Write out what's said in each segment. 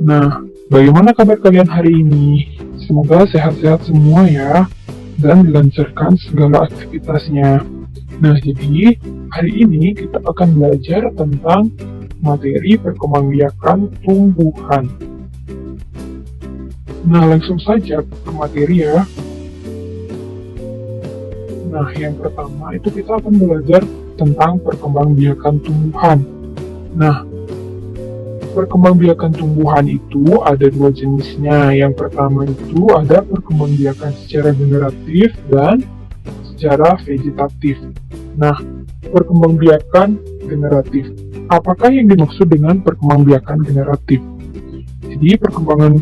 Nah, bagaimana kabar kalian hari ini? Semoga sehat-sehat semua ya, dan dilancarkan segala aktivitasnya. Nah, jadi hari ini kita akan belajar tentang materi perkembangbiakan tumbuhan. Nah, langsung saja ke materi ya. Nah, yang pertama itu kita akan belajar tentang perkembangbiakan tumbuhan. Nah, perkembangbiakan tumbuhan itu ada dua jenisnya. Yang pertama itu ada perkembangbiakan secara generatif dan secara vegetatif. Nah, perkembangbiakan generatif. Apakah yang dimaksud dengan perkembangbiakan generatif? Jadi, perkembangan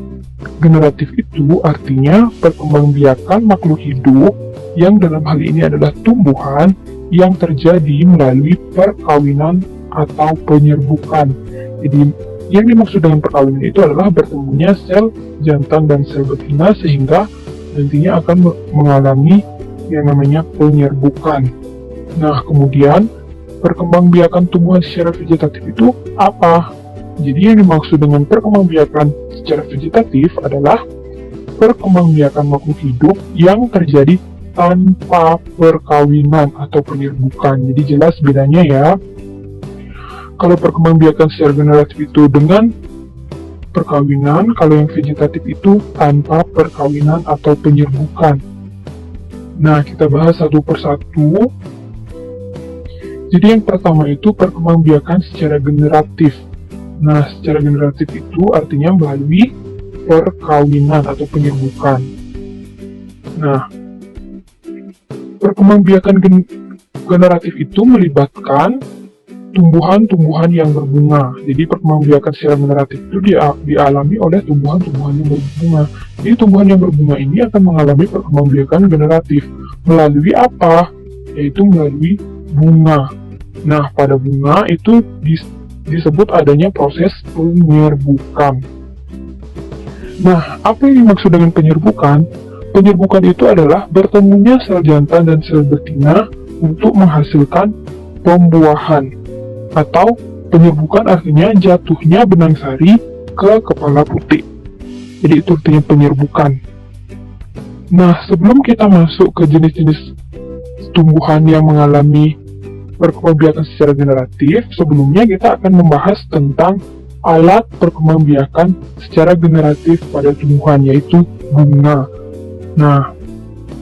generatif itu artinya perkembangbiakan makhluk hidup yang dalam hal ini adalah tumbuhan yang terjadi melalui perkawinan atau penyerbukan. Jadi, yang dimaksud dengan perkawinan itu adalah bertemunya sel jantan dan sel betina sehingga nantinya akan mengalami yang namanya penyerbukan. Nah, kemudian perkembangbiakan tumbuhan secara vegetatif itu apa? Jadi yang dimaksud dengan perkembangbiakan secara vegetatif adalah perkembangbiakan makhluk hidup yang terjadi tanpa perkawinan atau penyerbukan. Jadi jelas bedanya ya. Kalau perkembangbiakan secara generatif itu dengan perkawinan, kalau yang vegetatif itu tanpa perkawinan atau penyerbukan. Nah, kita bahas satu persatu. Jadi yang pertama itu perkembangbiakan secara generatif. Nah, secara generatif itu artinya melalui perkawinan atau penyerbukan. Nah, perkembangbiakan generatif itu melibatkan tumbuhan-tumbuhan yang berbunga. Jadi perkembangbiakan secara generatif itu dialami oleh tumbuhan-tumbuhan yang berbunga. Jadi tumbuhan yang berbunga ini akan mengalami perkembangbiakan generatif. Melalui apa? Yaitu melalui bunga. Nah, pada bunga itu disebut adanya proses penyerbukan. Nah, apa yang dimaksud dengan penyerbukan? Penyerbukan itu adalah bertemunya sel jantan dan sel betina untuk menghasilkan pembuahan. Atau penyerbukan artinya jatuhnya benang sari ke kepala putih. Jadi itu artinya penyerbukan. Nah, sebelum kita masuk ke jenis-jenis tumbuhan yang mengalami perkembangbiakan secara generatif, sebelumnya kita akan membahas tentang alat perkembangbiakan secara generatif pada tumbuhan, yaitu bunga. Nah,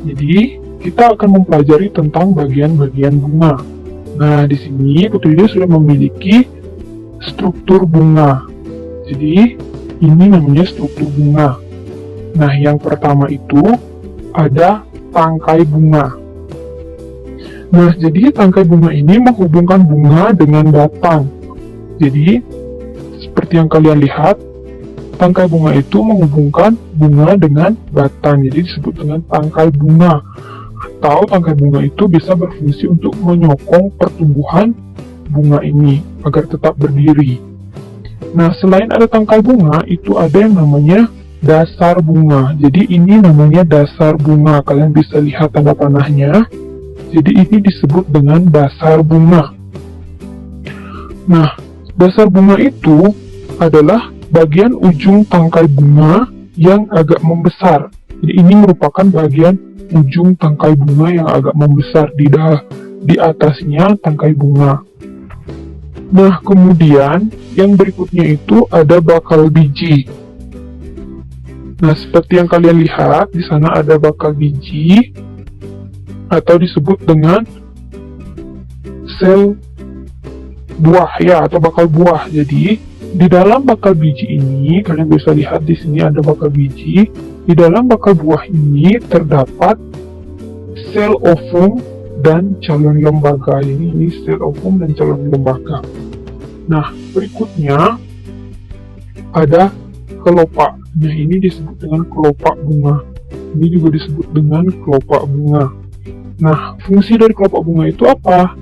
jadi kita akan mempelajari tentang bagian-bagian bunga. Nah, di sini Putri Ida sudah memiliki struktur bunga. Jadi, ini namanya struktur bunga. Nah, yang pertama itu ada tangkai bunga. Nah, jadi tangkai bunga ini menghubungkan bunga dengan batang. Jadi, seperti yang kalian lihat, tangkai bunga itu menghubungkan bunga dengan batang, jadi disebut dengan tangkai bunga. Atau tangkai bunga itu bisa berfungsi untuk menyokong pertumbuhan bunga ini agar tetap berdiri. Nah, selain ada tangkai bunga, itu ada yang namanya dasar bunga. Jadi ini namanya dasar bunga, kalian bisa lihat tanda panahnya. Jadi ini disebut dengan dasar bunga. Nah, dasar bunga itu adalah bagian ujung tangkai bunga yang agak membesar. Jadi ini merupakan bagian ujung tangkai bunga yang agak membesar di atasnya tangkai bunga. Nah, kemudian yang berikutnya itu ada bakal biji. Nah, seperti yang kalian lihat di sana ada bakal biji atau disebut dengan sel buah ya, atau bakal buah. Jadi di dalam bakal biji ini, kalian bisa lihat di sini ada bakal biji. Di dalam bakal buah ini terdapat sel ovum dan calon lembaga. Ini sel ovum dan calon lembaga. Nah, berikutnya ada kelopak. Nah, ini disebut dengan kelopak bunga. Ini juga disebut dengan kelopak bunga. Nah, fungsi dari kelopak bunga itu apa?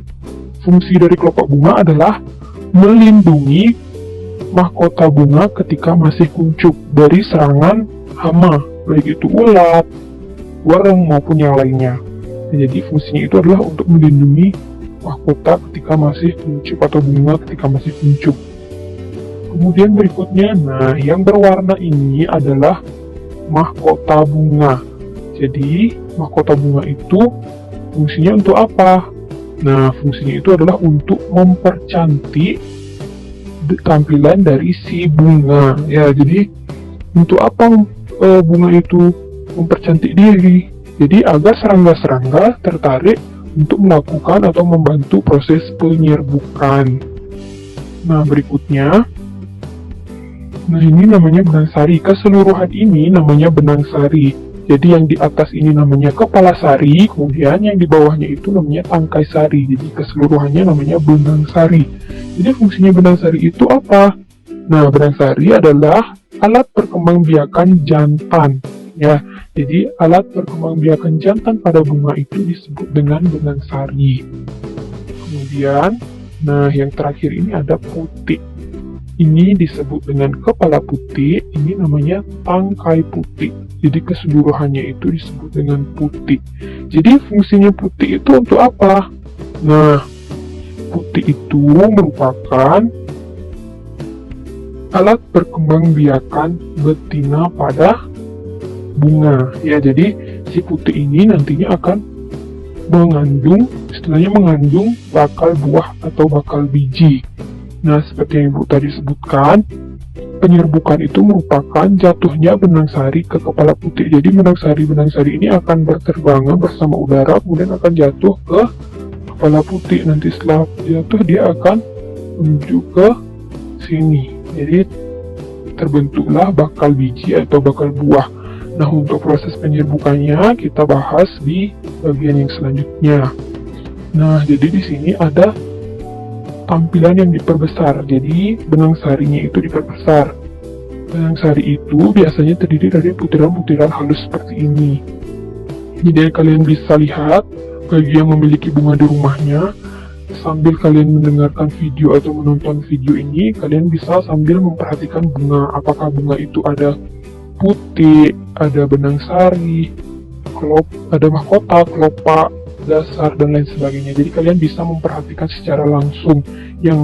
Fungsi dari kelopak bunga adalah melindungi mahkota bunga ketika masih kuncup dari serangan hama, baik itu ulat, wareng maupun yang lainnya. Jadi fungsinya itu adalah untuk melindungi mahkota ketika masih kuncup atau bunga ketika masih kuncup. Kemudian berikutnya, nah yang berwarna ini adalah mahkota bunga. Jadi, mahkota bunga itu fungsinya untuk apa? Nah, fungsinya itu adalah untuk mempercantik tampilan dari si bunga. Ya, jadi untuk apa bunga itu mempercantik diri? Jadi agar serangga-serangga tertarik untuk melakukan atau membantu proses penyerbukan. Nah, berikutnya, nah ini namanya benang sari. Keseluruhan ini namanya benang sari. Jadi yang di atas ini namanya kepala sari, kemudian yang di bawahnya itu namanya tangkai sari. Jadi keseluruhannya namanya benang sari. Jadi fungsinya benang sari itu apa? Nah, benang sari adalah alat perkembangbiakan jantan. Ya, jadi alat perkembangbiakan jantan pada bunga itu disebut dengan benang sari. Kemudian, nah yang terakhir ini ada putik. Ini disebut dengan kepala putih, ini namanya tangkai putih. Jadi keseluruhannya itu disebut dengan putih. Jadi fungsinya putih itu untuk apa? Nah, putih itu merupakan alat perkembangbiakan betina pada bunga. Ya, jadi si putih ini nantinya akan mengandung, istilahnya mengandung bakal buah atau bakal biji. Nah, seperti yang Ibu tadi sebutkan, penyerbukan itu merupakan jatuhnya benang sari ke kepala putih. Jadi benang sari ini akan berterbangan bersama udara, kemudian akan jatuh ke kepala putih. Nanti setelah jatuh dia akan menuju ke sini. Jadi terbentuklah bakal biji atau bakal buah. Nah, untuk proses penyerbukannya kita bahas di bagian yang selanjutnya. Nah, jadi di sini ada tampilan yang diperbesar. Jadi benang sarinya itu diperbesar. Benang sari itu biasanya terdiri dari butiran-butiran halus seperti ini. Jadi kalian bisa lihat, bagi yang memiliki bunga di rumahnya, sambil kalian mendengarkan video atau menonton video ini, kalian bisa sambil memperhatikan bunga. Apakah bunga itu ada putih, ada benang sari, ada mahkota, kelopak, dasar, dan lain sebagainya. Jadi kalian bisa memperhatikan secara langsung yang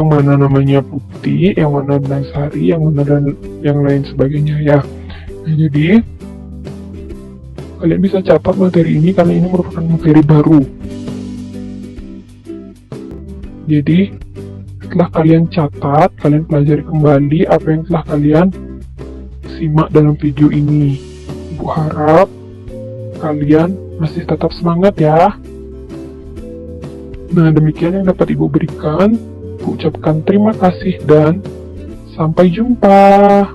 mana namanya putih, yang mana benang sari, yang mana dan yang lain sebagainya ya. Nah, jadi kalian bisa catat materi ini karena ini merupakan materi baru. Jadi setelah kalian catat, kalian pelajari kembali apa yang telah kalian simak dalam video ini. Ibu harap kalian masih tetap semangat ya. Nah, demikian yang dapat Ibu berikan. Ibu ucapkan terima kasih dan sampai jumpa.